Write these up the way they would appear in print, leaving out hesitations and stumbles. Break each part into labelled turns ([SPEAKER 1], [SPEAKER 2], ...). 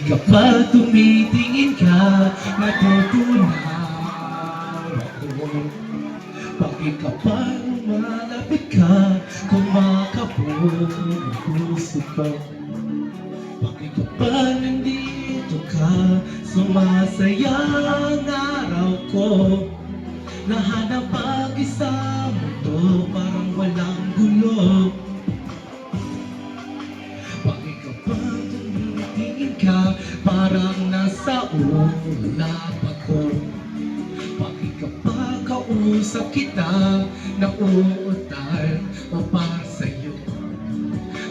[SPEAKER 1] Kapag tumitingin ka, natutunaw ako. Bakit kapag malapit ka, kumakabog ang puso ko? Bakit kapag nandito ka, sumasaya ang araw ko? Lahat ng pag-isa mo to, parang walang gulo. Bakit kapag tumitingin ka, parang nasa ulap ako? Bakit kapag kausap kita, nauutal o para sa'yo?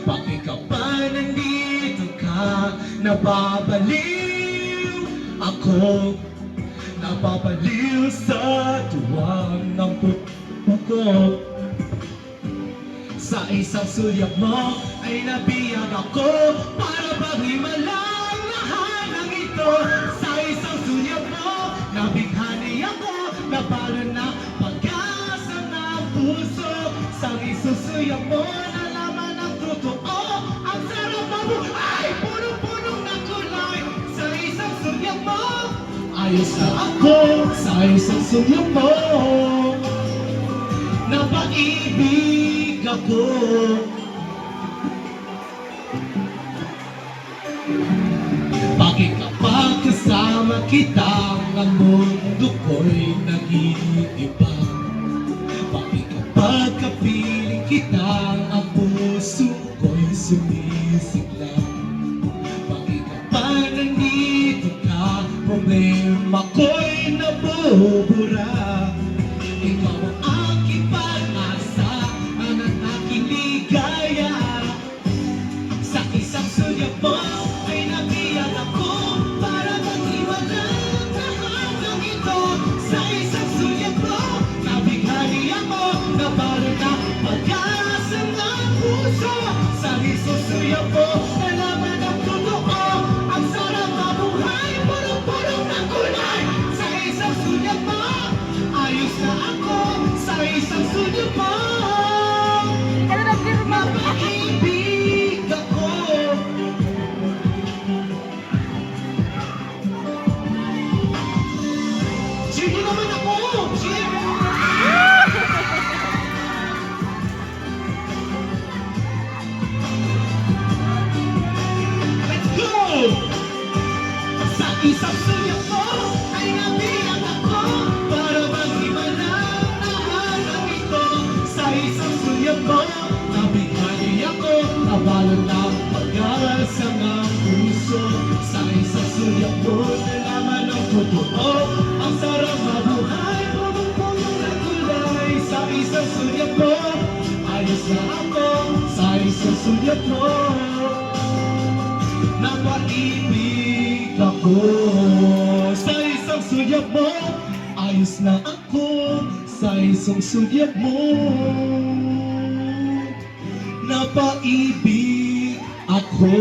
[SPEAKER 1] Bakit kapag nandito ka, nababaliw ako? Nababaliw sa tuwang ng puso ko. Sa isang sulyap mo ay nabiyag ako, para bang himalang lahat ng ito. Sa isang sulyap mo, nabighani ako, napalo na pag-asa ng puso. Sa isang sulyap mo, nalaman ang totoo, ang sarap mabuhay, punong-punong na kulay. Sa isang sulyap mo, ayos na ako. Sa isang sulyap mo, napaibig ako. Bakit kapag kasama kita, ang mundo ko'y nag-iiba? Bakit kapag kapiling kita, ang puso ko'y sumisigla? Bakit kapag nandito ka, problema ko'y nabubura? Ikaw ang aking pag-asa, ang aking ligaya. Sa isang sulyap mo ay nabiyag ako, para mag-iwalang lahat ng ito. Sa isang sulyap mo, nabighani ako, napalo na pag-asa ng puso. Sa isang sulyap mo, nalaman ang totoo, ang sarap mabuhay, punong-punong na kulay. Sa isang sulyap mo, ayos na ako. Sa isang sulyap mo, napaibig ako. Sige naman ako! Sige! Let's go! Sa isang sulyap mo ay nabiyag ako, para bang himalang lahat ng ito. Sa isang sulyap mo, nabighani ako, nabalo ng pag-asa ng puso. Sa isang sulyap mo, nalaman ang totoo, ang sarap mabuhay, punong-punong na kulay. Sa isang sulyap mo, ayos na ako. Sa isang sulyap mo, napaibig ako. Sa isang sulyap mo, ayos na ako. Sa isang sulyap mo, napaibig ako.